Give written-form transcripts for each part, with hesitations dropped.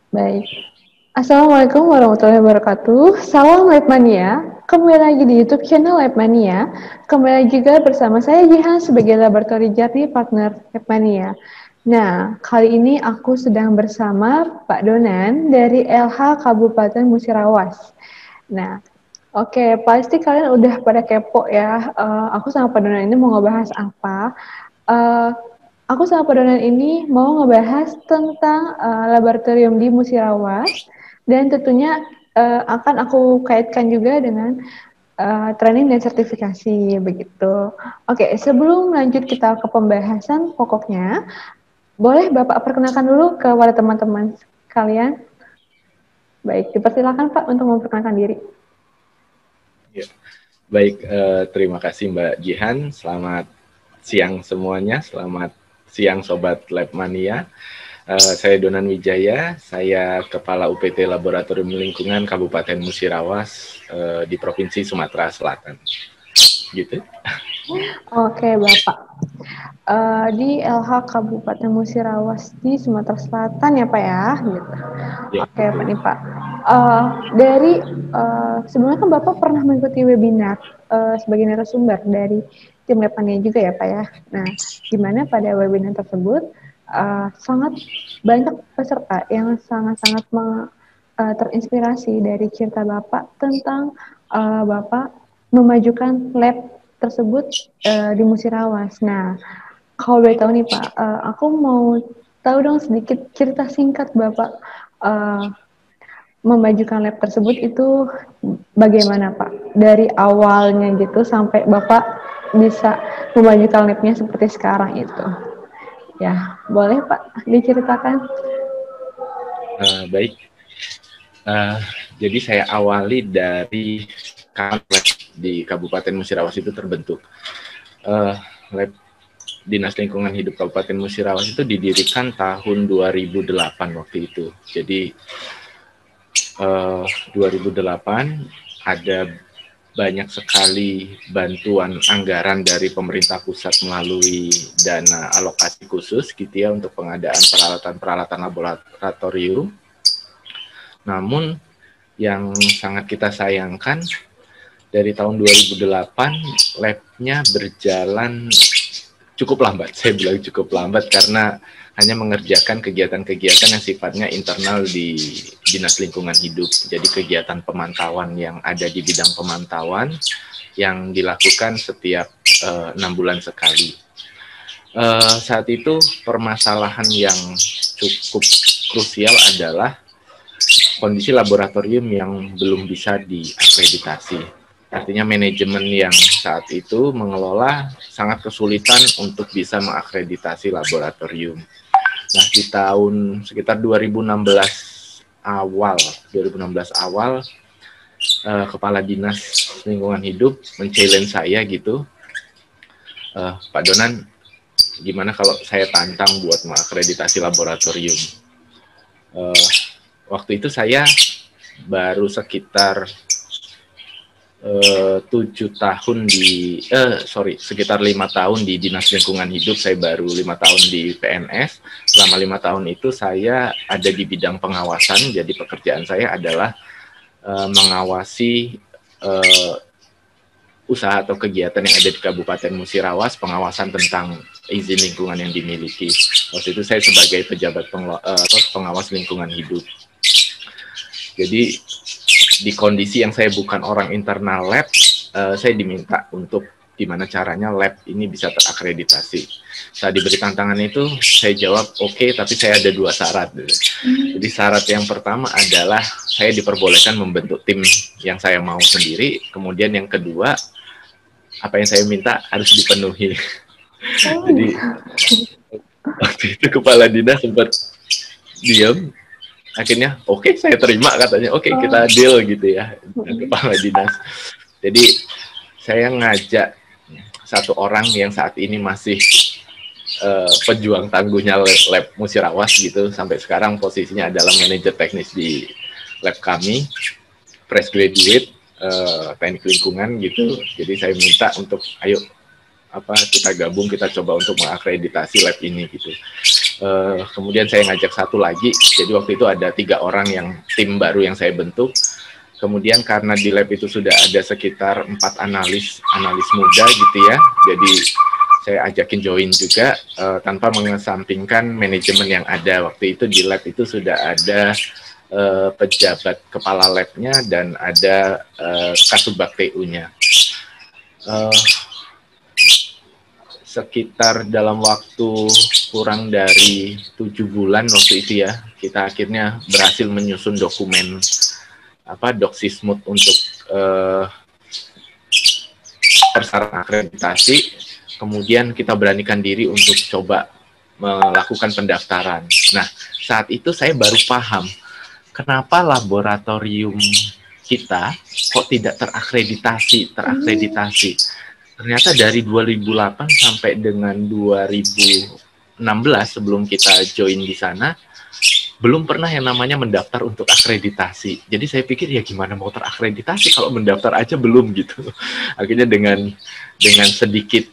Baik. Assalamualaikum warahmatullahi wabarakatuh. Salam Lab Mania. Kembali lagi di YouTube channel Lab Mania. Kembali lagi juga bersama saya Jihan sebagai Laboratory Journey Partner Lab Mania. Nah, kali ini aku sedang bersama Pak Donan dari LH Kabupaten Musirawas. Nah, oke, pasti kalian udah pada kepo ya. Aku sama Pak Donan ini mau ngebahas apa? Eh, aku sama Pak Donan ini mau ngebahas tentang laboratorium di Musirawas dan tentunya akan aku kaitkan juga dengan training dan sertifikasi begitu. Oke, sebelum lanjut kita ke pembahasan pokoknya, boleh Bapak perkenalkan dulu kepada teman-teman kalian. Baik, dipersilakan Pak untuk memperkenalkan diri. Ya. Baik, terima kasih Mbak Jihan. Selamat siang semuanya. Selamat siang Sobat Lab Mania. Saya Donan Wijaya. Saya Kepala UPT Laboratorium Lingkungan Kabupaten Musirawas di Provinsi Sumatera Selatan. Gitu. Oke, Bapak. Di LH Kabupaten Musirawas di Sumatera Selatan ya Pak ya, gitu. Ya, Oke Pak nih Pak. Dari sebelumnya kan Bapak pernah mengikuti webinar sebagai narasumber dari tim Lepania juga ya Pak ya. Nah, di mana pada webinar tersebut sangat banyak peserta yang sangat-sangat terinspirasi dari cerita Bapak tentang Bapak memajukan lab tersebut di Musirawas. Nah, kalau boleh tahu nih Pak, aku mau tahu dong sedikit cerita singkat Bapak memajukan lab tersebut itu bagaimana Pak? Dari awalnya gitu sampai Bapak bisa memajukan labnya seperti sekarang itu. Ya, boleh Pak diceritakan? baik. Jadi saya awali dari lab di Kabupaten Musirawas itu terbentuk. Lab Dinas Lingkungan Hidup Kabupaten Musirawas itu didirikan tahun 2008 waktu itu. Jadi 2008 ada banyak sekali bantuan anggaran dari pemerintah pusat melalui dana alokasi khusus gitu ya untuk pengadaan peralatan-peralatan laboratorium. Namun yang sangat kita sayangkan dari tahun 2008 labnya berjalan cukup lambat. Saya bilang cukup lambat karena hanya mengerjakan kegiatan-kegiatan yang sifatnya internal di Dinas Lingkungan Hidup. Jadi kegiatan pemantauan yang ada di bidang pemantauan yang dilakukan setiap 6 bulan sekali. Saat itu permasalahan yang cukup krusial adalah kondisi laboratorium yang belum bisa diakreditasi. Artinya manajemen yang saat itu mengelola sangat kesulitan untuk bisa mengakreditasi laboratorium. Nah, di tahun sekitar 2016 awal, Kepala Dinas Lingkungan Hidup men-challenge saya gitu, Pak Donan, gimana kalau saya tantang buat mengakreditasi laboratorium? Waktu itu saya baru sekitar 5 tahun di Dinas Lingkungan Hidup. Saya baru 5 tahun di PNS. Selama 5 tahun itu saya ada di bidang pengawasan. Jadi pekerjaan saya adalah mengawasi usaha atau kegiatan yang ada di Kabupaten Musirawas, pengawasan tentang izin lingkungan yang dimiliki. Waktu itu saya sebagai pejabat pengawas lingkungan hidup. Jadi di kondisi yang saya bukan orang internal lab, saya diminta untuk gimana caranya lab ini bisa terakreditasi. Saat diberi tantangan itu, saya jawab oke, tapi saya ada 2 syarat. Jadi syarat yang pertama adalah saya diperbolehkan membentuk tim yang saya mau sendiri. Kemudian yang kedua, apa yang saya minta harus dipenuhi. Jadi waktu itu kepala dinas sempat diam. Akhirnya oke, saya terima katanya, oke, kita deal gitu ya dengan kepala dinas. Jadi saya ngajak satu orang yang saat ini masih pejuang tangguhnya lab Musirawas gitu, sampai sekarang posisinya adalah manajer teknis di lab kami, fresh graduate teknik lingkungan gitu. Jadi saya minta untuk ayo kita gabung, kita coba untuk mengakreditasi lab ini gitu. Kemudian saya ngajak satu lagi, jadi waktu itu ada 3 orang yang tim baru yang saya bentuk. Kemudian karena di lab itu sudah ada sekitar 4 analis muda gitu ya, jadi saya ajakin join juga tanpa mengesampingkan manajemen yang ada. Waktu itu di lab itu sudah ada pejabat kepala labnya dan ada Kasubag TU-nya. Sekitar dalam waktu kurang dari 7 bulan waktu itu ya, kita akhirnya berhasil menyusun dokumen Docsismut untuk persyaratan akreditasi. Kemudian kita beranikan diri untuk coba melakukan pendaftaran. Nah, saat itu saya baru paham kenapa laboratorium kita kok tidak terakreditasi. Ternyata dari 2008 sampai dengan 2016 sebelum kita join di sana, belum pernah yang namanya mendaftar untuk akreditasi. Jadi saya pikir ya gimana mau terakreditasi kalau mendaftar aja belum gitu. Akhirnya dengan sedikit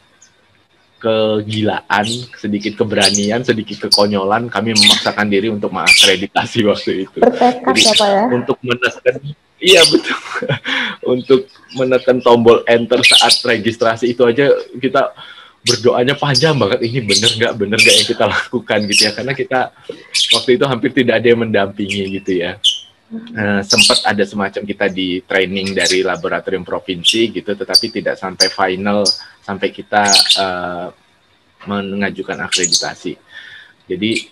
kegilaan, sedikit keberanian, sedikit kekonyolan, kami memaksakan diri untuk mengakreditasi waktu itu. Bertekad ya Pak ya? Untuk menekan, iya betul, untuk menekan tombol enter saat registrasi itu aja kita berdoanya panjang banget, ini bener nggak yang kita lakukan gitu ya, karena kita waktu itu hampir tidak ada yang mendampingi gitu ya. Sempat ada semacam kita di training dari laboratorium provinsi gitu, tetapi tidak sampai final, sampai kita mengajukan akreditasi. Jadi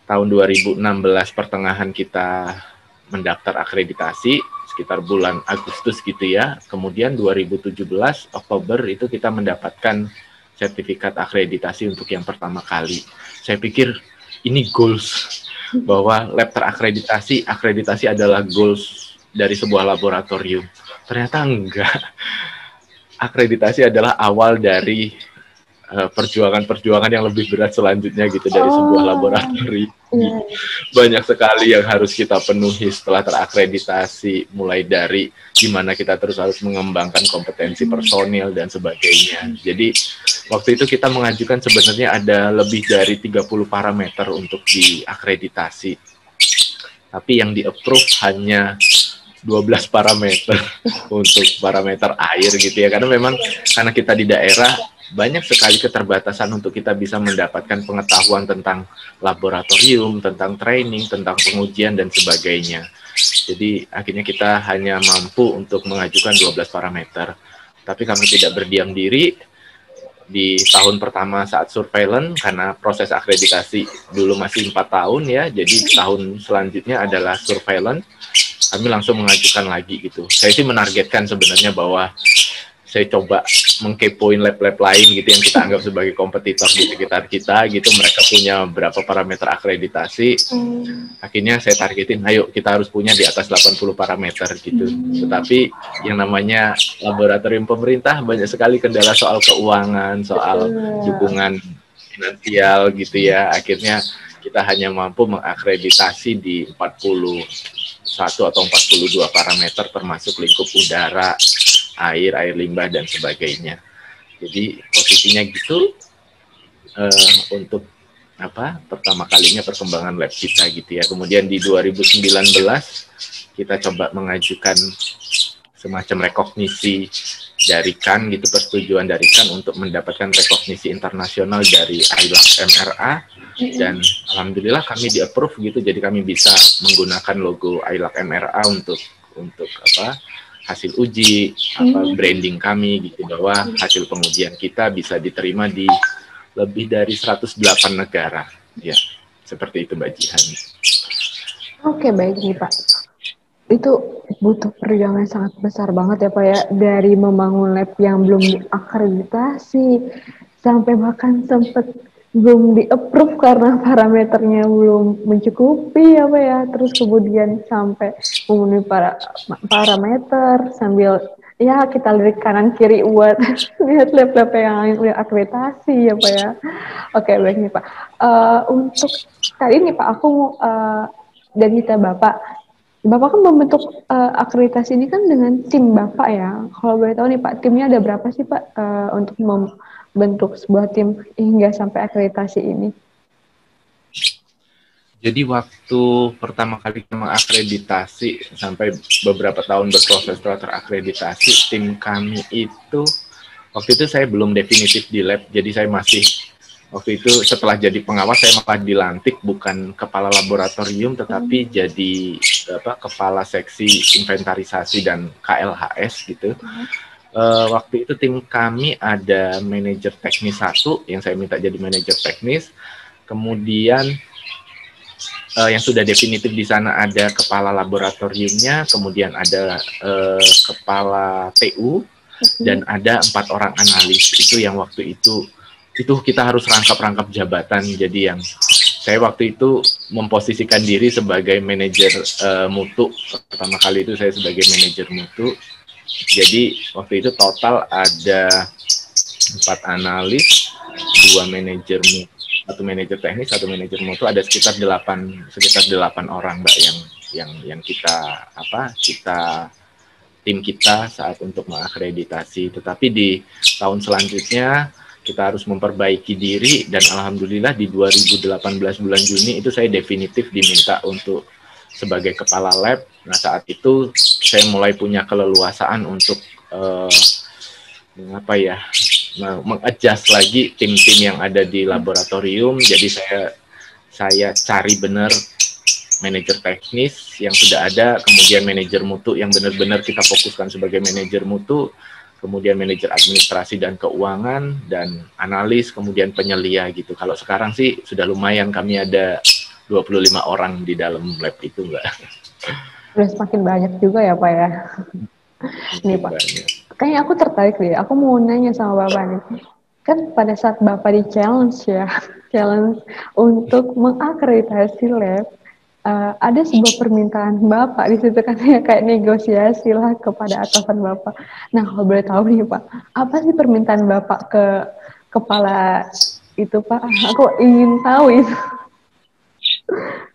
tahun 2016 pertengahan kita mendaftar akreditasi, sekitar bulan Agustus gitu ya. Kemudian 2017 Oktober itu kita mendapatkan sertifikat akreditasi untuk yang pertama kali. Saya pikir ini goals, bahwa lab terakreditasi, akreditasi adalah goals dari sebuah laboratorium. Ternyata enggak. Akreditasi adalah awal dari perjuangan-perjuangan yang lebih berat selanjutnya gitu dari sebuah laboratorium. Banyak sekali yang harus kita penuhi setelah terakreditasi, mulai dari gimana kita terus harus mengembangkan kompetensi personil dan sebagainya. Jadi waktu itu kita mengajukan sebenarnya ada lebih dari 30 parameter untuk diakreditasi. Tapi yang di-approve hanya 12 parameter untuk parameter air gitu ya, karena memang karena kita di daerah banyak sekali keterbatasan untuk kita bisa mendapatkan pengetahuan tentang laboratorium, tentang training, tentang pengujian dan sebagainya. Jadi akhirnya kita hanya mampu untuk mengajukan 12 parameter. Tapi kami tidak berdiam diri. Di tahun pertama saat surveillance, karena proses akreditasi dulu masih 4 tahun ya, jadi tahun selanjutnya adalah surveillance, kami langsung mengajukan lagi gitu. Saya sih menargetkan sebenarnya bahwa saya coba mengkepoin lab-lab lain gitu yang kita anggap sebagai kompetitor di sekitar kita gitu, mereka punya berapa parameter akreditasi. Akhirnya saya targetin, ayo kita harus punya di atas 80 parameter gitu. Tetapi yang namanya laboratorium pemerintah banyak sekali kendala soal keuangan, soal dukungan finansial gitu ya. Akhirnya kita hanya mampu mengakreditasi di 41 atau 42 parameter termasuk lingkup udara, air limbah dan sebagainya. Jadi posisinya gitu untuk pertama kalinya perkembangan lab kita gitu ya. Kemudian di 2019 kita coba mengajukan semacam rekognisi dari CAN gitu, persetujuan dari CAN untuk mendapatkan rekognisi internasional dari ILAC MRA, dan alhamdulillah kami di-approve gitu, jadi kami bisa menggunakan logo ILAC MRA untuk hasil uji, branding kami gitu, bahwa hasil pengujian kita bisa diterima di lebih dari 108 negara. Ya, seperti itu Mbak Jihan. Oke, baik nih Pak. Itu butuh perjuangan sangat besar banget ya Pak ya, dari membangun lab yang belum diakreditasi, sampai bahkan sempat belum di-approve karena parameternya belum mencukupi ya Pak ya, terus kemudian sampai memenuhi parameter sambil ya kita lirik kanan kiri buat lihat lab-lab yang udah akreditasi ya Pak ya. Oke, baik nih Pak. Untuk kali ini Pak, aku mau dan kita Bapak kan membentuk akreditasi ini kan dengan tim Bapak ya. Kalau boleh tahu nih Pak, timnya ada berapa sih Pak untuk membentuk sebuah tim hingga sampai akreditasi ini? Jadi waktu pertama kali mengakreditasi sampai beberapa tahun berproses setelah terakreditasi, tim kami itu waktu itu saya belum definitif di lab, jadi saya masih waktu itu setelah jadi pengawas saya malah dilantik bukan kepala laboratorium tetapi jadi kepala seksi inventarisasi dan KLHS gitu. Waktu itu tim kami ada manajer teknis satu yang saya minta jadi manajer teknis, kemudian yang sudah definitif di sana ada kepala laboratoriumnya, kemudian ada kepala TU, dan ada 4 orang analis. Itu yang waktu itu kita harus rangkap-rangkap jabatan. Jadi yang saya waktu itu memposisikan diri sebagai manajer mutu. Pertama kali itu saya sebagai manajer mutu. Jadi waktu itu total ada 4 analis, 2 manajer mutu, 1 manajer teknis, 1 manajer mutu, ada sekitar 8 orang Mbak yang kita tim kita saat untuk mengakreditasi. Tetapi di tahun selanjutnya kita harus memperbaiki diri dan alhamdulillah di 2018 bulan Juni itu saya definitif diminta untuk sebagai kepala lab. Nah saat itu saya mulai punya keleluasaan untuk mengadjust lagi tim-tim yang ada di laboratorium. Jadi saya cari benar manajer teknis yang sudah ada, kemudian manajer mutu yang benar-benar kita fokuskan sebagai manajer mutu, kemudian manajer administrasi dan keuangan, dan analis, kemudian penyelia gitu. Kalau sekarang sih sudah lumayan, kami ada 25 orang di dalam lab itu, Mbak. Udah semakin banyak juga ya Pak ya. Nih Pak, kayaknya aku tertarik deh. Aku mau nanya sama Bapak nih. Kan pada saat Bapak di challenge untuk mengakreditasi lab, ada sebuah permintaan Bapak di situ kan ya, kayak negosiasi lah kepada atasan Bapak. Nah, kalau boleh tahu nih Pak, apa sih permintaan Bapak ke kepala itu Pak? Aku ingin tahu itu.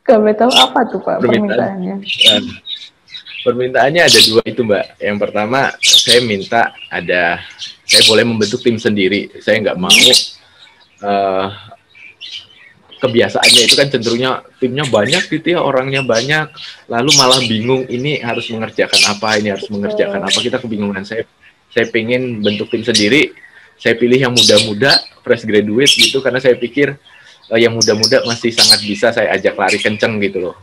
Kalau boleh tahu apa tuh Pak permintaannya? Permintaannya ada 2 itu Mbak. Yang pertama saya minta saya boleh membentuk tim sendiri. Saya nggak mau kebiasaannya itu kan cenderungnya timnya banyak gitu ya, orangnya banyak, lalu malah bingung ini harus mengerjakan apa, ini harus mengerjakan apa, kita kebingungan. Saya pengen bentuk tim sendiri, saya pilih yang muda-muda, fresh graduate gitu, karena saya pikir yang muda-muda masih sangat bisa saya ajak lari kenceng gitu loh.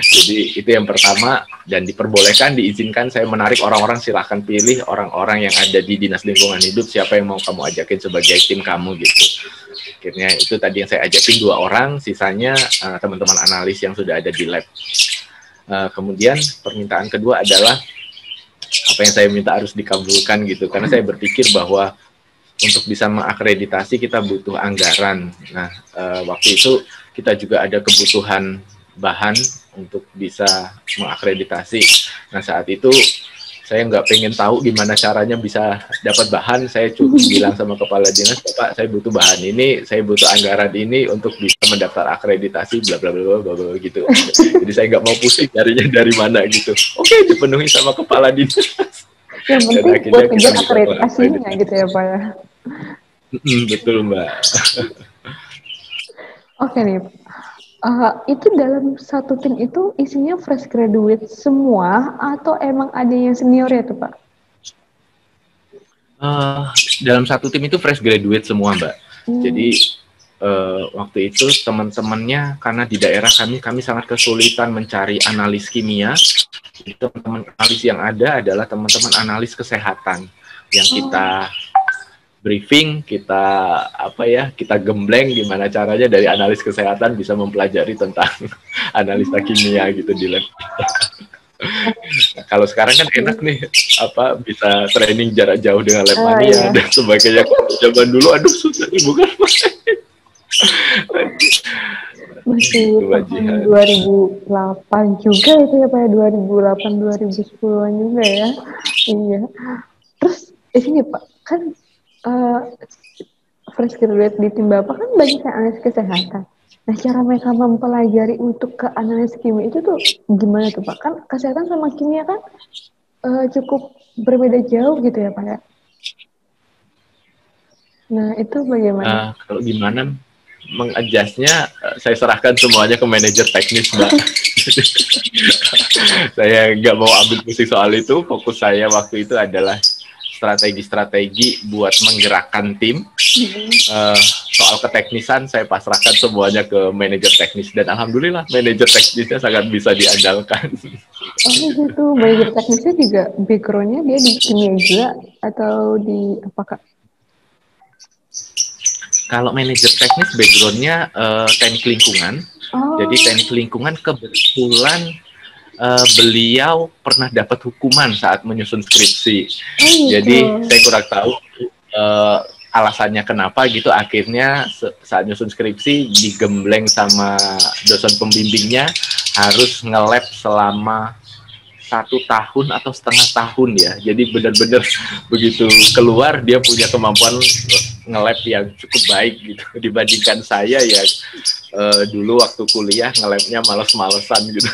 Jadi itu yang pertama, dan diperbolehkan, diizinkan saya menarik orang-orang, silahkan pilih orang-orang yang ada di Dinas Lingkungan Hidup, siapa yang mau kamu ajakin sebagai tim kamu gitu. Akhirnya itu tadi yang saya ajakin 2 orang, sisanya teman-teman analis yang sudah ada di lab. Kemudian permintaan kedua adalah apa yang saya minta harus dikabulkan gitu, karena saya berpikir bahwa untuk bisa mengakreditasi kita butuh anggaran. Nah, waktu itu kita juga ada kebutuhan bahan untuk bisa mengakreditasi. Nah, saat itu saya nggak pengen tahu gimana caranya bisa dapat bahan. Saya cuma bilang sama kepala dinas, Pak, saya butuh bahan ini, saya butuh anggaran ini untuk bisa mendaftar akreditasi, bla bla bla bla bla gitu. Jadi saya nggak mau pusing carinya dari mana gitu. Oke, dipenuhi sama kepala dinas. Yang penting buat kejar akreditasinya gitu ya Pak ya. Betul Mbak. Oke nih, itu dalam satu tim itu isinya fresh graduate semua atau emang ada yang senior ya tuh Pak? Dalam satu tim itu fresh graduate semua Mbak. Jadi waktu itu teman-temannya, karena di daerah kami sangat kesulitan mencari analis kimia. Jadi teman-teman analis yang ada adalah teman-teman analis kesehatan yang kita briefing, kita gembleng gimana caranya dari analis kesehatan bisa mempelajari tentang analisa kimia gitu di lab. Nah, kalau sekarang kan enak nih, bisa training jarak jauh dengan lab mania dan sebagainya. Zaman dulu aduh susah nih, bukan masih tahun 2008 juga itu ya Pak, 2008 2010-an juga ya. Iya. Terus ini Pak, kan fresh graduate di tim Bapak kan banyak yang analis kesehatan. Nah, cara mereka mempelajari untuk ke analis kimia itu tuh gimana tuh Pak? Kan kesehatan sama kimia kan cukup berbeda jauh gitu ya Pak ya? Nah, itu bagaimana? Kalau gimana? mengadjustnya saya serahkan semuanya ke manajer teknis, Mbak. Saya nggak mau ambil pusing soal itu. Fokus saya waktu itu adalah strategi-strategi buat menggerakkan tim. Soal keteknisan saya pasrahkan semuanya ke manajer teknis, dan alhamdulillah manajer teknisnya sangat bisa diandalkan. Oh gitu, manajer teknisnya juga background-nya dia di kimia juga atau di apa Kak? Kalau manajer teknis background-nya teknik lingkungan. Jadi teknik lingkungan kebetulan beliau pernah dapat hukuman saat menyusun skripsi. Jadi saya kurang tahu alasannya kenapa gitu. Akhirnya saat nyusun skripsi digembleng sama dosen pembimbingnya harus nge-lab selama 1 tahun atau setengah tahun ya. Jadi benar-benar begitu keluar dia punya kemampuan nge-lab yang cukup baik gitu dibandingkan saya ya dulu waktu kuliah nge-labnya males-malesan gitu.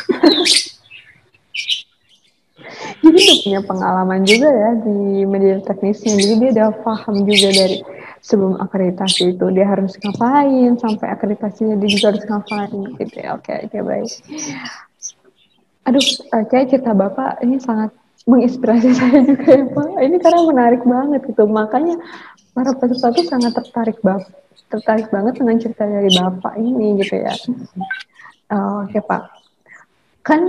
Jadi dia punya pengalaman juga ya di media teknisnya. Jadi dia udah paham juga dari sebelum akreditasi itu dia harus ngapain, sampai akreditasinya dia juga harus ngapain gitu ya. Oke, baik. Aduh, kayak cerita Bapak ini sangat menginspirasi saya juga ya Pak. Ini karena menarik banget gitu. Makanya para peserta tuh sangat tertarik banget dengan cerita dari Bapak ini gitu ya. Oke Pak. Kan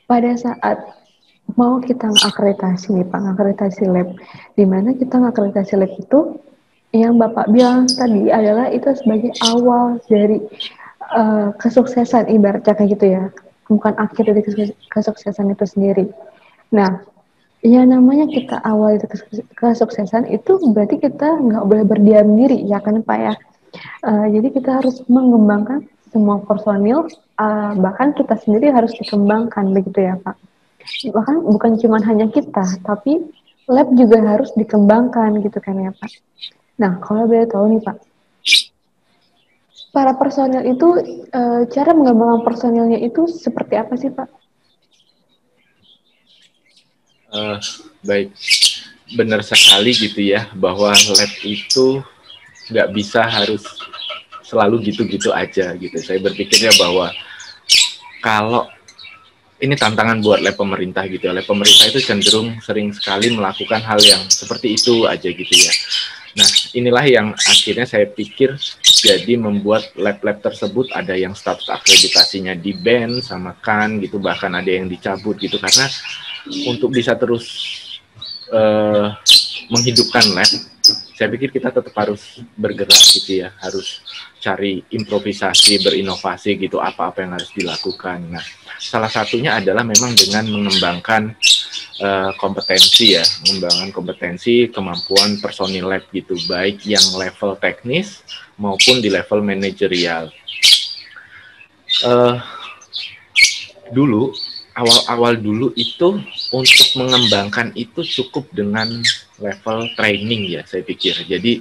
pada saat mau kita ngakreditasi nih Pak, ngakreditasi lab, di mana kita ngakreditasi lab itu yang Bapak bilang tadi adalah itu sebagai awal dari kesuksesan ibaratnya kayak gitu ya, bukan akhir dari kesuksesan itu sendiri. Nah, yang namanya kita awal itu kesuksesan itu berarti kita nggak boleh berdiam diri ya kan Pak ya. Jadi kita harus mengembangkan semua personil, bahkan kita sendiri harus dikembangkan begitu ya Pak. Bahkan bukan cuma hanya kita, tapi lab juga harus dikembangkan gitu kan ya Pak. Nah, kalau boleh tahu nih Pak, para personil itu cara mengembangkan personilnya itu seperti apa sih Pak? Baik, benar sekali gitu ya bahwa lab itu nggak bisa harus selalu gitu-gitu aja gitu. Saya berpikirnya bahwa kalau ini tantangan buat lab pemerintah gitu ya. Lab pemerintah itu cenderung sering sekali melakukan hal yang seperti itu aja gitu ya. Nah, inilah yang akhirnya saya pikir jadi membuat lab-lab tersebut ada yang status akreditasinya di ban sama kan gitu, bahkan ada yang dicabut gitu, karena untuk bisa terus menghidupkan lab, saya pikir kita tetap harus bergerak gitu ya, harus cari improvisasi, berinovasi gitu, apa-apa yang harus dilakukan. Nah, salah satunya adalah memang dengan mengembangkan kompetensi ya, mengembangkan kompetensi, kemampuan personil lab gitu, baik yang level teknis maupun di level manajerial. Dulu, awal-awal dulu itu untuk mengembangkan itu cukup dengan level training ya, saya pikir. Jadi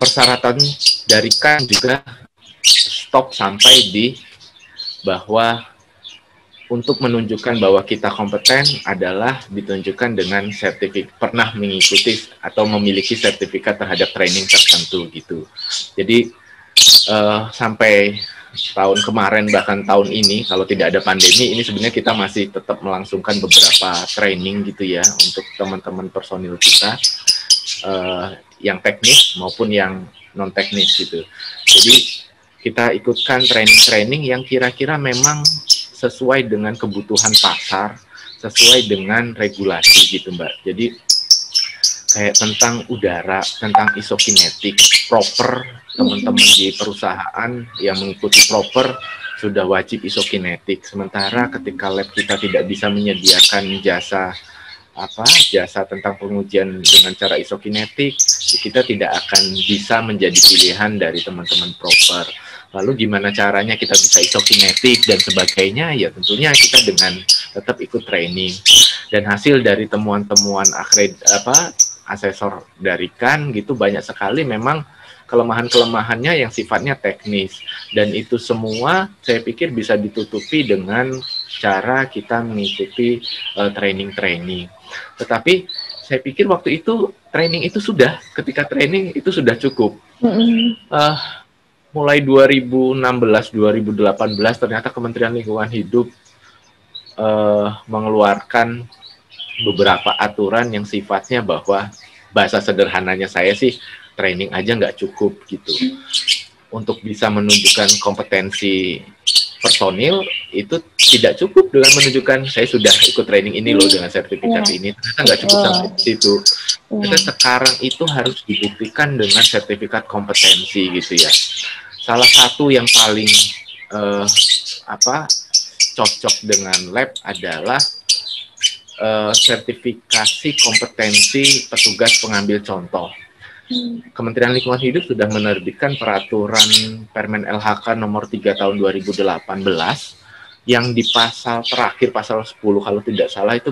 persyaratan dari kan juga stop sampai di bahwa untuk menunjukkan bahwa kita kompeten adalah ditunjukkan dengan sertifikat pernah mengikuti atau memiliki sertifikat terhadap training tertentu gitu. Jadi sampai tahun kemarin bahkan tahun ini kalau tidak ada pandemi ini sebenarnya kita masih tetap melangsungkan beberapa training gitu ya untuk teman-teman personil kita yang teknis maupun yang non teknis gitu. Jadi kita ikutkan training-training yang kira-kira memang sesuai dengan kebutuhan pasar, sesuai dengan regulasi gitu Mbak. Jadi kayak tentang udara, tentang isokinetik, proper, teman-teman di perusahaan yang mengikuti proper sudah wajib isokinetik. Sementara ketika lab kita tidak bisa menyediakan jasa tentang pengujian dengan cara isokinetik, kita tidak akan bisa menjadi pilihan dari teman-teman proper. Lalu gimana caranya kita bisa isokinetik dan sebagainya? Ya tentunya kita dengan tetap ikut training. Dan hasil dari temuan-temuan asesor dari kan gitu banyak sekali memang kelemahan-kelemahannya yang sifatnya teknis. Dan itu semua saya pikir bisa ditutupi dengan cara kita mengikuti training-training. Tetapi saya pikir waktu itu training itu sudah, ketika training itu sudah cukup. mulai 2016 2018 ternyata Kementerian Lingkungan Hidup mengeluarkan beberapa aturan yang sifatnya bahwa bahasa sederhananya saya sih training aja nggak cukup gitu. Untuk bisa menunjukkan kompetensi personil itu tidak cukup dengan menunjukkan saya sudah ikut training ini loh dengan sertifikat ini. Ternyata nggak cukup sampai situ. Ternyata sekarang itu harus dibuktikan dengan sertifikat kompetensi gitu ya. Salah satu yang paling cocok dengan lab adalah sertifikasi kompetensi petugas pengambil contoh. Kementerian Lingkungan Hidup sudah menerbitkan peraturan Permen LHK nomor 3 tahun 2018 yang di pasal terakhir, pasal 10 kalau tidak salah itu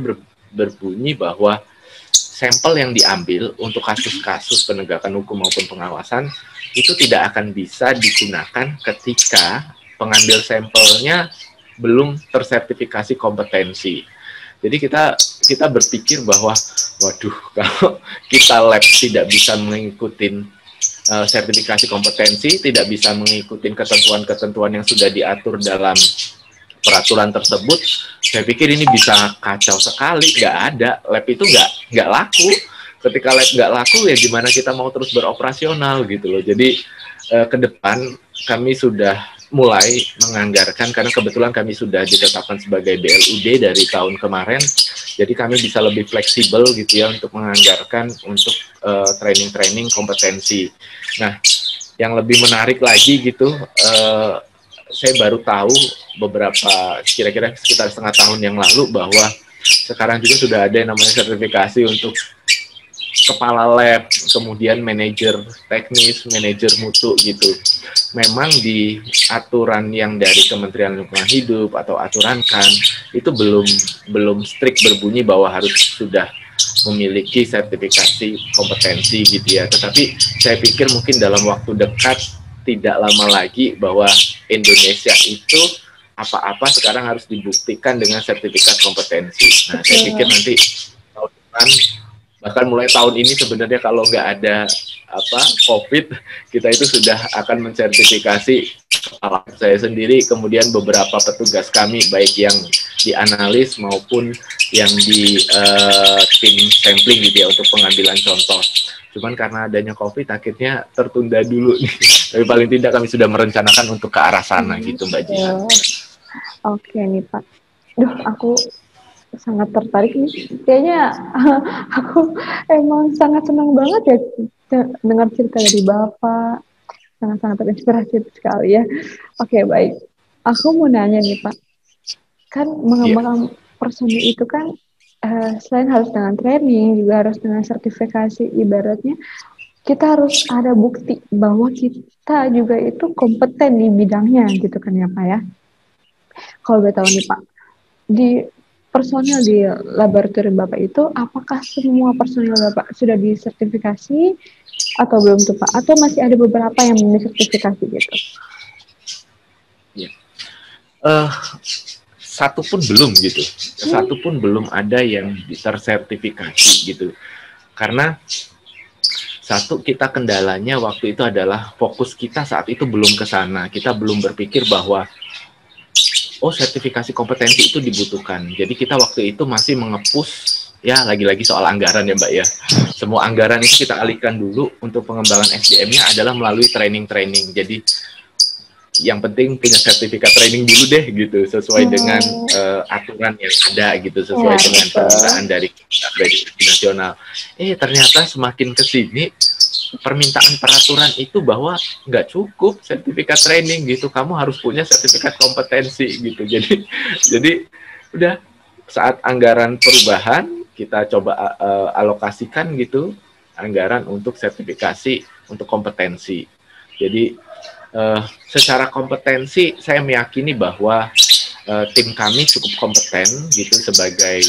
berbunyi bahwa sampel yang diambil untuk kasus-kasus penegakan hukum maupun pengawasan itu tidak akan bisa digunakan ketika pengambil sampelnya belum tersertifikasi kompetensi. Jadi kita berpikir bahwa, waduh, kalau kita lab tidak bisa mengikuti sertifikasi kompetensi, tidak bisa mengikuti ketentuan-ketentuan yang sudah diatur dalam peraturan tersebut, saya pikir ini bisa kacau sekali. Nggak ada, lab itu nggak laku. Ketika lab nggak laku, ya gimana kita mau terus beroperasional gitu loh. Jadi ke depan kami sudah mulai menganggarkan, karena kebetulan kami sudah ditetapkan sebagai BLUD dari tahun kemarin, jadi kami bisa lebih fleksibel gitu ya untuk menganggarkan untuk training-training kompetensi. Nah, yang lebih menarik lagi gitu, saya baru tahu beberapa, kira-kira sekitar setengah tahun yang lalu, bahwa sekarang juga sudah ada yang namanya sertifikasi untuk kepala lab, kemudian manajer teknis, manajer mutu gitu. Memang di aturan yang dari Kementerian Lingkungan Hidup atau aturan kan itu belum strict berbunyi bahwa harus sudah memiliki sertifikasi kompetensi gitu ya. Tetapi saya pikir mungkin dalam waktu dekat tidak lama lagi bahwa Indonesia itu apa-apa sekarang harus dibuktikan dengan sertifikat kompetensi. Nah, saya pikir nanti tahun depan, bahkan mulai tahun ini sebenarnya kalau nggak ada COVID, kita itu sudah akan mensertifikasi kepala saya sendiri, kemudian beberapa petugas kami, baik yang di analis maupun yang di tim sampling gitu ya, untuk pengambilan contoh. Cuman karena adanya COVID, akhirnya tertunda dulu nih. Tapi paling tidak kami sudah merencanakan untuk ke arah sana gitu, Mbak Jihan. Oke nih Pak. Duh, aku sangat tertarik nih. Kayaknya aku emang sangat senang banget ya dengar cerita dari Bapak. Sangat-sangat terinspirasi sekali ya. Oke, baik. Aku mau nanya nih Pak. Kan mengembangkan personil itu kan selain harus dengan training, juga harus dengan sertifikasi. Ibaratnya kita harus ada bukti bahwa kita juga itu kompeten di bidangnya gitu kan ya Pak ya. Kalau boleh tahu nih Pak, di personil di laboratorium Bapak itu, apakah semua personil Bapak sudah disertifikasi atau belum tuh Pak? Atau masih ada beberapa yang belum disertifikasi gitu? Ya. Satu pun belum gitu. Satu pun belum ada yang tersertifikasi gitu. Karena satu, kita kendalanya waktu itu adalah fokus kita saat itu belum ke sana. Kita belum berpikir bahwa sertifikasi kompetensi itu dibutuhkan. Jadi kita waktu itu masih mengepus, ya lagi-lagi soal anggaran ya Mbak ya. Semua anggaran itu kita alihkan dulu untuk pengembangan SDM-nya adalah melalui training-training. Jadi yang penting punya sertifikat training dulu deh gitu, sesuai dengan aturan yang ada gitu, sesuai dengan permintaan dari akreditasi nasional. Ternyata semakin ke sini permintaan peraturan itu bahwa nggak cukup sertifikat training gitu, kamu harus punya sertifikat kompetensi gitu. Jadi udah saat anggaran perubahan kita coba alokasikan gitu anggaran untuk sertifikasi untuk kompetensi. Jadi secara kompetensi saya meyakini bahwa tim kami cukup kompeten gitu sebagai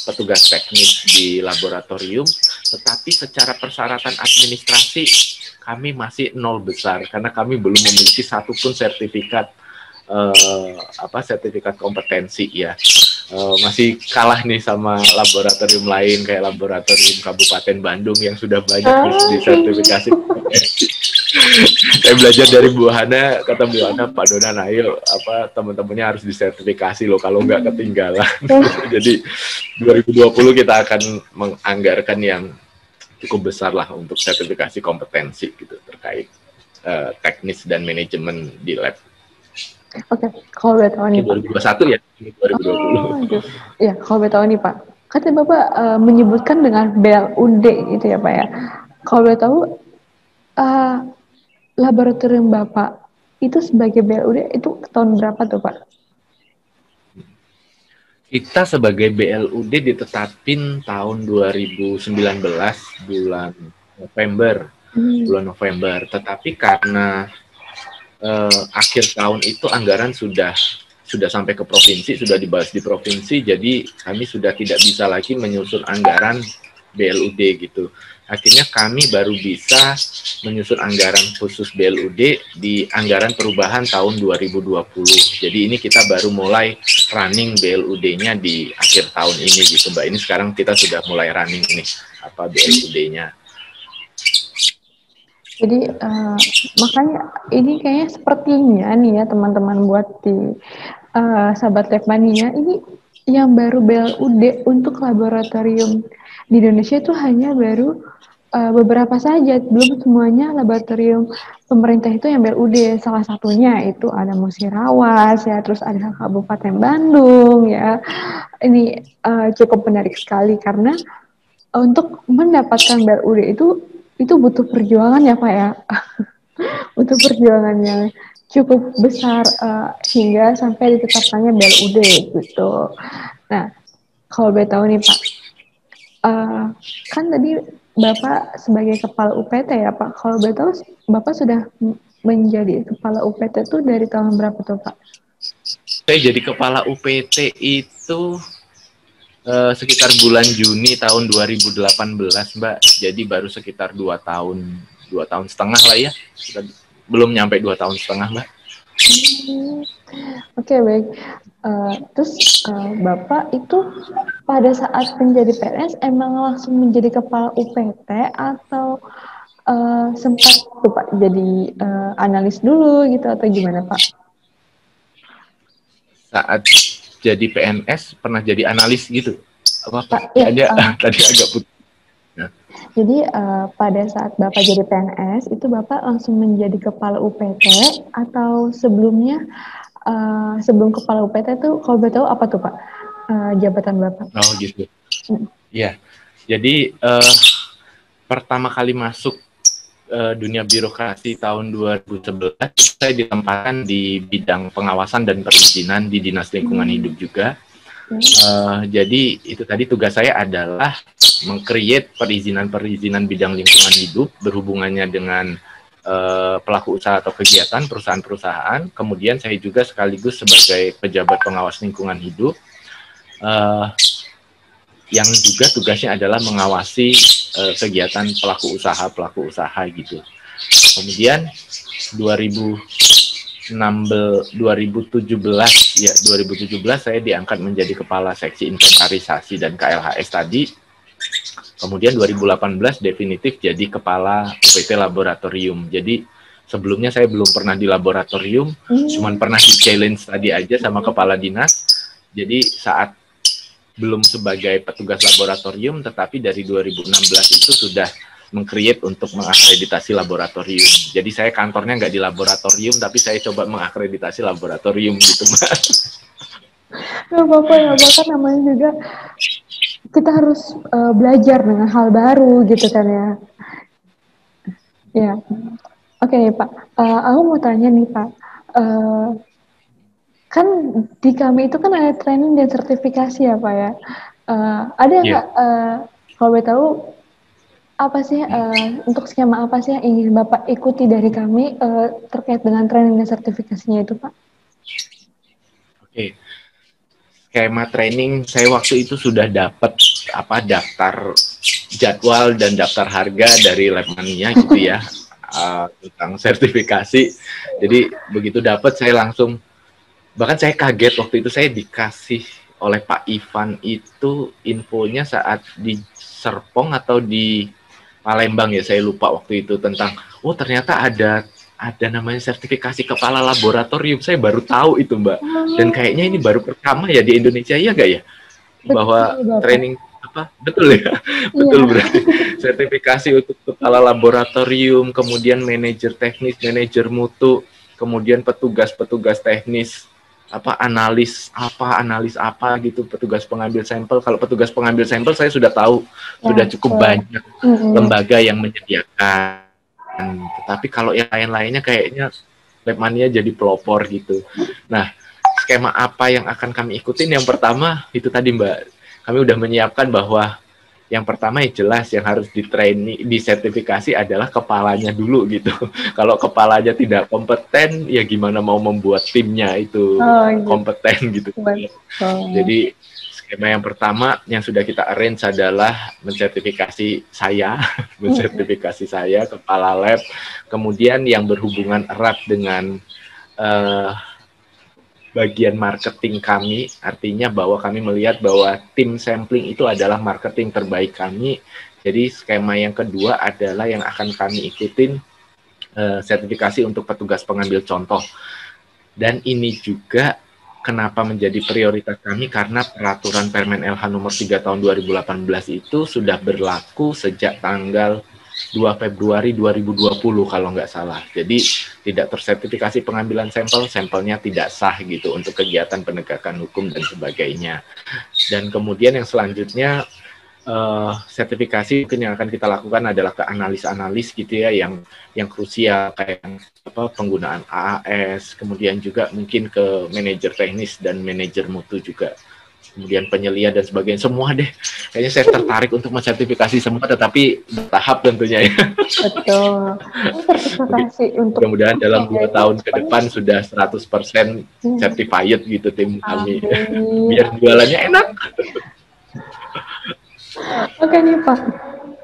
petugas teknis di laboratorium, tetapi secara persyaratan administrasi kami masih nol besar karena kami belum memiliki satupun sertifikat sertifikat kompetensi ya. masih kalah nih sama laboratorium lain kayak laboratorium Kabupaten Bandung yang sudah banyak disertifikasi. Saya belajar dari Bu Hana, kata Bu Hana, Pak Donan, ayo teman-temannya harus disertifikasi loh, kalau nggak ketinggalan. Jadi 2020 kita akan menganggarkan yang cukup besar lah untuk sertifikasi kompetensi gitu terkait teknis dan manajemen di lab. Oke, kalau boleh tahu nih Pak. 2021 ya, 2020. Oh, gitu. Ya, kalau boleh tahu nih Pak, katanya Bapak menyebutkan dengan BLUD gitu ya Pak ya. Kalau boleh tahu, laboratorium Bapak itu sebagai BLUD itu tahun berapa tuh Pak? Kita sebagai BLUD ditetapin tahun 2019 bulan November. Bulan November. Tetapi karena akhir tahun itu anggaran sudah sampai ke provinsi, sudah dibahas di provinsi, jadi kami sudah tidak bisa lagi menyusun anggaran BLUD gitu. Akhirnya kami baru bisa menyusun anggaran khusus BLUD di anggaran perubahan tahun 2020. Jadi ini kita baru mulai running BLUD-nya di akhir tahun ini gitu Mbak. Ini sekarang kita sudah mulai running nih BLUD-nya. Jadi makanya ini kayaknya sepertinya nih ya teman-teman buat di sahabat Lab-Mania ini yang baru BLUD untuk laboratorium di Indonesia itu hanya baru beberapa saja, belum semuanya laboratorium pemerintah itu yang BLUD. Salah satunya itu ada Musirawas ya, terus ada Kabupaten Bandung ya. Ini cukup menarik sekali karena untuk mendapatkan BLUD itu butuh perjuangan ya Pak ya. Butuh perjuangan yang cukup besar hingga sampai ditetapkannya BLUD gitu. Nah, kalau boleh tahu nih Pak, kan tadi Bapak sebagai kepala UPT ya Pak, kalau boleh tahu Bapak sudah menjadi kepala UPT itu dari tahun berapa tuh Pak? Saya jadi kepala UPT itu sekitar bulan Juni tahun 2018 Mbak, jadi baru sekitar 2 tahun setengah lah ya, belum nyampe 2 tahun setengah Mbak. Oke, baik. Terus Bapak itu pada saat menjadi PNS emang langsung menjadi kepala UPT atau sempat tuh Pak jadi analis dulu gitu atau gimana Pak? Saat jadi PNS pernah jadi analis gitu apa Pak? Ya, tadi agak putih. Nah. Jadi pada saat Bapak jadi PNS itu Bapak langsung menjadi kepala UPT atau sebelumnya sebelum kepala UPT itu kalau boleh tahu apa tuh Pak jabatan Bapak? Oh gitu. Iya. Jadi pertama kali masuk dunia birokrasi tahun 2011 saya ditempatkan di bidang pengawasan dan perizinan di Dinas Lingkungan Hidup juga. Jadi itu tadi tugas saya adalah meng-create perizinan bidang lingkungan hidup berhubungannya dengan pelaku usaha atau kegiatan perusahaan-perusahaan. Kemudian saya juga sekaligus sebagai pejabat pengawas lingkungan hidup yang juga tugasnya adalah mengawasi kegiatan pelaku usaha gitu. Kemudian 2017 saya diangkat menjadi kepala seksi inventarisasi dan KLHS tadi. Kemudian 2018 definitif jadi kepala UPT laboratorium. Jadi sebelumnya saya belum pernah di laboratorium, cuman pernah di challenge tadi aja sama kepala dinas. Jadi saat belum sebagai petugas laboratorium, tetapi dari 2016 itu sudah meng-create untuk mengakreditasi laboratorium. Jadi saya kantornya nggak di laboratorium, tapi saya coba mengakreditasi laboratorium gitu, Mbak. Nggak apa-apa ya, bahkan namanya juga kita harus belajar dengan hal baru gitu kan ya. Ya, oke Pak. Aku mau tanya nih Pak. Kan di kami itu kan ada training dan sertifikasi ya Pak ya. Ada nggak, kalau boleh tahu, apa sih untuk skema apa sih yang ingin Bapak ikuti dari kami terkait dengan training dan sertifikasinya itu Pak? Oke. Skema training saya waktu itu sudah dapat daftar jadwal dan daftar harga dari Lab-Mania gitu ya tentang sertifikasi. Jadi begitu dapat saya langsung, bahkan saya kaget waktu itu saya dikasih oleh Pak Ivan itu infonya saat di Serpong atau di Palembang ya, saya lupa waktu itu, tentang ternyata ada namanya sertifikasi kepala laboratorium. Saya baru tahu itu, Mbak. Dan kayaknya ini baru pertama ya di Indonesia, ya nggak ya? Bahwa training apa? Betul ya? Betul berarti. Sertifikasi untuk kepala laboratorium, kemudian manajer teknis, manajer mutu, kemudian petugas-petugas teknis, analis apa gitu, petugas pengambil sampel. Kalau petugas pengambil sampel saya sudah tahu, sudah cukup banyak lembaga yang menyediakan. Tetapi kalau yang lain-lainnya kayaknya Labmania jadi pelopor gitu. Nah, skema apa yang akan kami ikutin? Yang pertama itu tadi, Mbak, kami udah menyiapkan bahwa yang pertama ya jelas yang harus disertifikasi adalah kepalanya dulu gitu. Kalau kepalanya tidak kompeten, ya gimana mau membuat timnya itu kompeten gitu. Jadi skema yang pertama yang sudah kita arrange adalah mensertifikasi saya kepala lab, kemudian yang berhubungan erat dengan bagian marketing kami, artinya bahwa kami melihat bahwa tim sampling itu adalah marketing terbaik kami. Jadi skema yang kedua adalah yang akan kami ikutin sertifikasi untuk petugas pengambil contoh. Dan ini juga kenapa menjadi prioritas kami, karena peraturan Permen LH nomor 3 tahun 2018 itu sudah berlaku sejak tanggal 2 Februari 2020 kalau nggak salah. Jadi tidak tersertifikasi pengambilan sampelnya tidak sah gitu untuk kegiatan penegakan hukum dan sebagainya. Dan kemudian yang selanjutnya sertifikasi mungkin yang akan kita lakukan adalah ke analis-analis gitu ya, yang krusial kayak penggunaan AAS, kemudian juga mungkin ke manajer teknis dan manajer mutu juga, kemudian penyelia dan sebagainya, semua deh. Kayaknya saya tertarik untuk mensertifikasi semua, tetapi bertahap tentunya ya. Betul. Sertifikasi untuk mudah-mudahan dalam 2 tahun ke depan sudah 100% certified gitu tim kami. Biar jualannya enak. Oke nih Pak.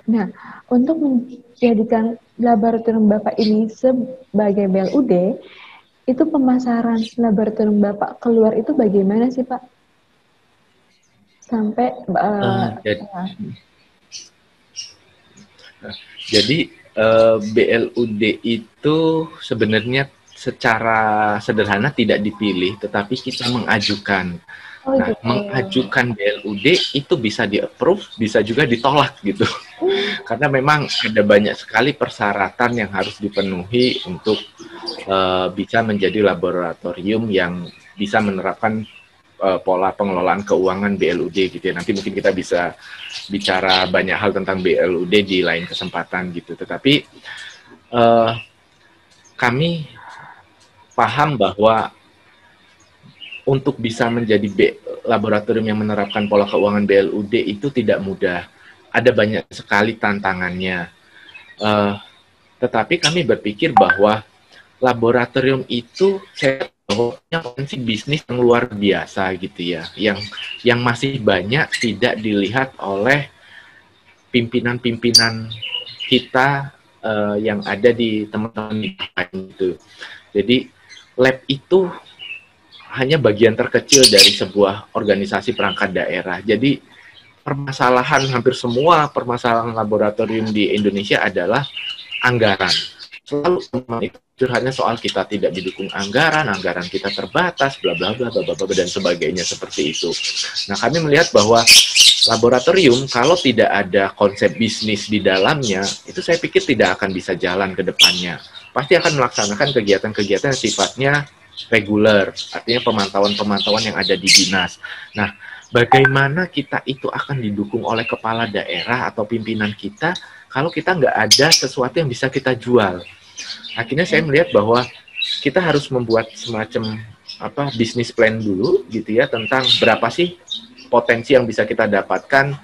Nah, untuk menjadikan laboratorium Bapak ini sebagai BLUD, itu pemasaran laboratorium Bapak keluar itu bagaimana sih Pak? Sampai jadi BLUD itu sebenarnya secara sederhana tidak dipilih, tetapi kita mengajukan. Nah, mengajukan BLUD itu bisa di-approve, bisa juga ditolak gitu. Karena memang ada banyak sekali persyaratan yang harus dipenuhi untuk bisa menjadi laboratorium yang bisa menerapkan pola pengelolaan keuangan BLUD gitu ya. Nanti mungkin kita bisa bicara banyak hal tentang BLUD di lain kesempatan gitu. Tetapi kami paham bahwa untuk bisa menjadi laboratorium yang menerapkan pola keuangan BLUD itu tidak mudah. Ada banyak sekali tantangannya. Tetapi kami berpikir bahwa laboratorium itu punya potensi bisnis yang luar biasa gitu ya. Yang masih banyak tidak dilihat oleh pimpinan-pimpinan kita yang ada di teman-teman itu. Jadi lab itu hanya bagian terkecil dari sebuah organisasi perangkat daerah. Jadi hampir semua permasalahan laboratorium di Indonesia adalah anggaran. Selalu itu hanya soal kita tidak didukung anggaran kita terbatas, bla bla bla bla bla dan sebagainya seperti itu. Nah, kami melihat bahwa laboratorium kalau tidak ada konsep bisnis di dalamnya, itu saya pikir tidak akan bisa jalan ke depannya. Pasti akan melaksanakan kegiatan-kegiatan yang sifatnya reguler, artinya pemantauan-pemantauan yang ada di dinas. Nah, bagaimana kita itu akan didukung oleh kepala daerah atau pimpinan kita kalau kita nggak ada sesuatu yang bisa kita jual? Akhirnya saya melihat bahwa kita harus membuat semacam bisnis plan dulu gitu ya, tentang berapa sih potensi yang bisa kita dapatkan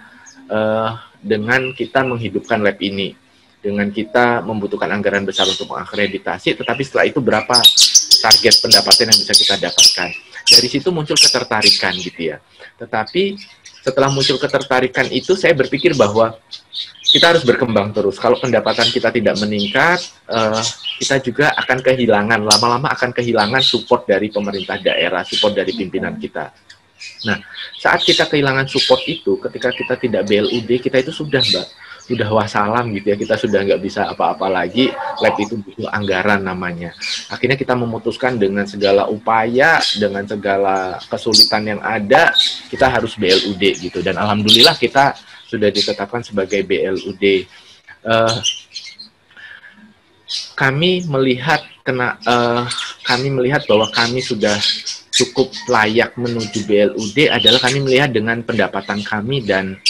dengan kita menghidupkan lab ini, dengan kita membutuhkan anggaran besar untuk mengakreditasi, tetapi setelah itu berapa target pendapatan yang bisa kita dapatkan. Dari situ muncul ketertarikan gitu ya. Tetapi setelah muncul ketertarikan itu, saya berpikir bahwa kita harus berkembang terus. Kalau pendapatan kita tidak meningkat, kita juga lama-lama akan kehilangan support dari pemerintah daerah, support dari pimpinan kita. Nah, saat kita kehilangan support itu, ketika kita tidak BLUD, kita itu sudah, Mbak, sudah wassalam gitu ya, kita sudah nggak bisa apa-apa lagi, lab itu butuh anggaran namanya. Akhirnya kita memutuskan dengan segala upaya, dengan segala kesulitan yang ada, kita harus BLUD gitu. Dan alhamdulillah kita sudah ditetapkan sebagai BLUD. Kami melihat bahwa kami sudah cukup layak menuju BLUD adalah kami melihat dengan pendapatan kami dan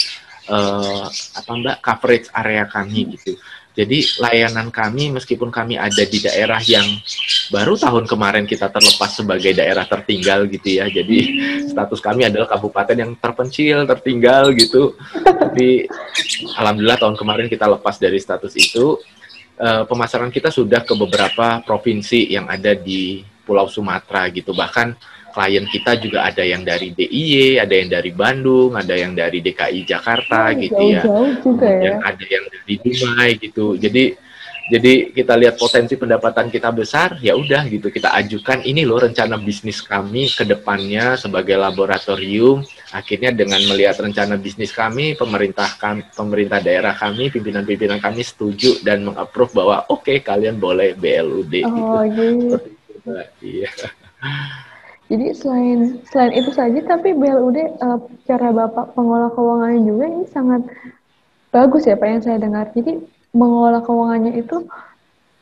coverage area kami gitu. Jadi layanan kami meskipun kami ada di daerah yang baru tahun kemarin kita terlepas sebagai daerah tertinggal gitu ya. Jadi status kami adalah kabupaten yang terpencil, tertinggal gitu. Tapi alhamdulillah tahun kemarin kita lepas dari status itu. Pemasaran kita sudah ke beberapa provinsi yang ada di Pulau Sumatera gitu. Bahkan klien kita juga ada yang dari DIY, ada yang dari Bandung, ada yang dari DKI Jakarta gitu ya. Kemudian ada yang dari Dumai gitu. Jadi kita lihat potensi pendapatan kita besar, ya udah gitu kita ajukan ini loh rencana bisnis kami ke depannya sebagai laboratorium. Akhirnya dengan melihat rencana bisnis kami, pemerintah daerah kami, pimpinan-pimpinan kami setuju dan mengapprove bahwa oke, kalian boleh BLUD gitu. Iya. Jadi selain itu saja, tapi BLUD cara Bapak pengelola keuangannya juga ini sangat bagus ya Pak yang saya dengar. Jadi mengelola keuangannya itu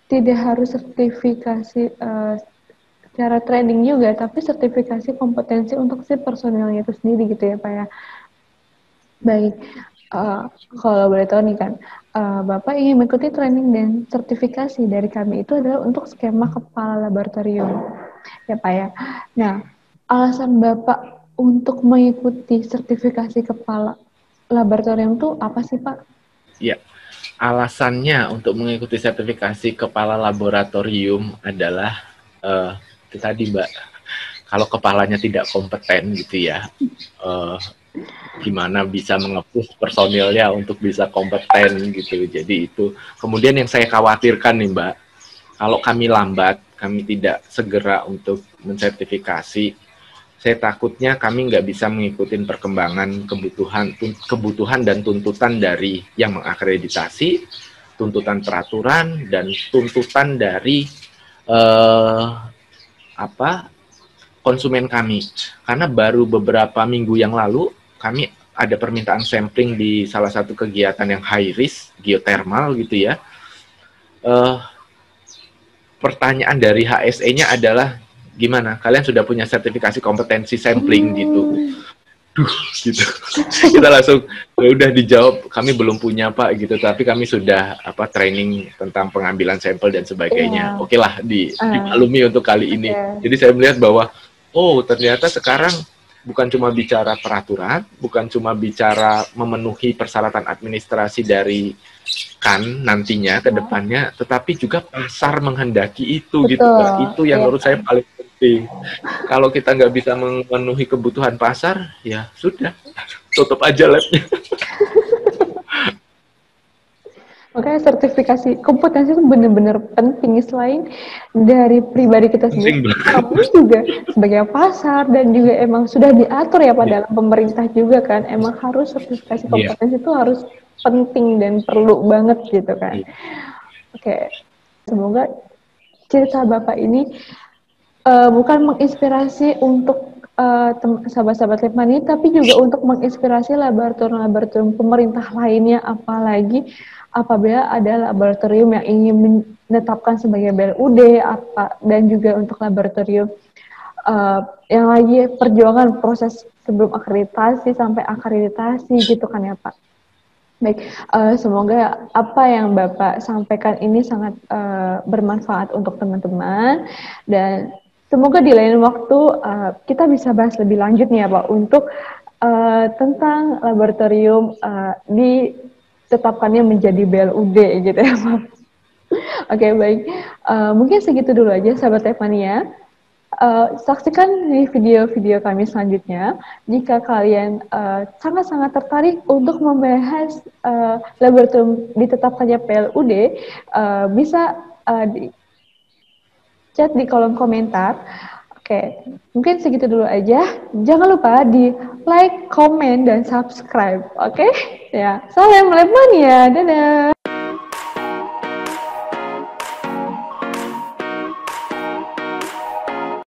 tidak harus sertifikasi cara training juga, tapi sertifikasi kompetensi untuk si personelnya itu sendiri gitu ya Pak ya. Baik, kalau boleh tahu nih kan, Bapak ingin mengikuti training dan sertifikasi dari kami itu adalah untuk skema kepala laboratorium ya Pak ya. Nah, alasan Bapak untuk mengikuti sertifikasi kepala laboratorium itu apa sih Pak? Iya. Alasannya untuk mengikuti sertifikasi kepala laboratorium adalah itu tadi Mbak, kalau kepalanya tidak kompeten gitu ya, gimana bisa nge-push personilnya untuk bisa kompeten gitu. Jadi itu kemudian yang saya khawatirkan nih Mbak, kalau kami lambat, kami tidak segera untuk mensertifikasi, saya takutnya kami nggak bisa mengikuti perkembangan kebutuhan dan tuntutan dari yang mengakreditasi, tuntutan peraturan dan tuntutan dari konsumen kami. Karena baru beberapa minggu yang lalu kami ada permintaan sampling di salah satu kegiatan yang high risk geothermal gitu ya. Pertanyaan dari HSE-nya adalah gimana? Kalian sudah punya sertifikasi kompetensi sampling gitu. Gitu. Kita langsung udah dijawab kami belum punya Pak gitu, tapi kami sudah training tentang pengambilan sampel dan sebagainya. Oke lah dimaklumi untuk kali ini. Jadi saya melihat bahwa ternyata sekarang bukan cuma bicara peraturan, bukan cuma bicara memenuhi persyaratan administrasi dari nantinya ke depannya, tetapi juga pasar menghendaki itu. Betul. Gitu Kak. Itu yang menurut saya paling penting. Kalau kita nggak bisa memenuhi kebutuhan pasar, ya sudah, tutup aja labnya. Makanya sertifikasi kompetensi itu benar-benar penting. Selain dari pribadi kita sendiri, kami juga sebagai pasar dan juga emang sudah diatur ya Pak dalam pemerintah juga kan, emang harus sertifikasi kompetensi itu harus penting dan perlu banget gitu kan. Oke. Semoga cerita Bapak ini bukan menginspirasi untuk sahabat-sahabat Lepmania, tapi juga untuk menginspirasi laboratorium-laboratorium pemerintah lainnya, apalagi apabila ada laboratorium yang ingin menetapkan sebagai BLUD dan juga untuk laboratorium yang lagi perjuangan proses sebelum akreditasi sampai akreditasi gitu kan ya Pak. Baik, semoga apa yang Bapak sampaikan ini sangat bermanfaat untuk teman-teman dan semoga di lain waktu kita bisa bahas lebih lanjut nih ya Pak untuk tentang laboratorium ditetapkannya menjadi BLUD gitu ya Pak. Oke, baik, mungkin segitu dulu aja sahabat Lepmania. Saksikan di video-video kami selanjutnya. Jika kalian sangat-sangat tertarik untuk membahas laboratorium ditetapkannya BLUD, bisa chat di kolom komentar. Oke, mungkin segitu dulu aja. Jangan lupa di like, comment, dan subscribe. Oke? Ya, salam Lab Mania. Dadah.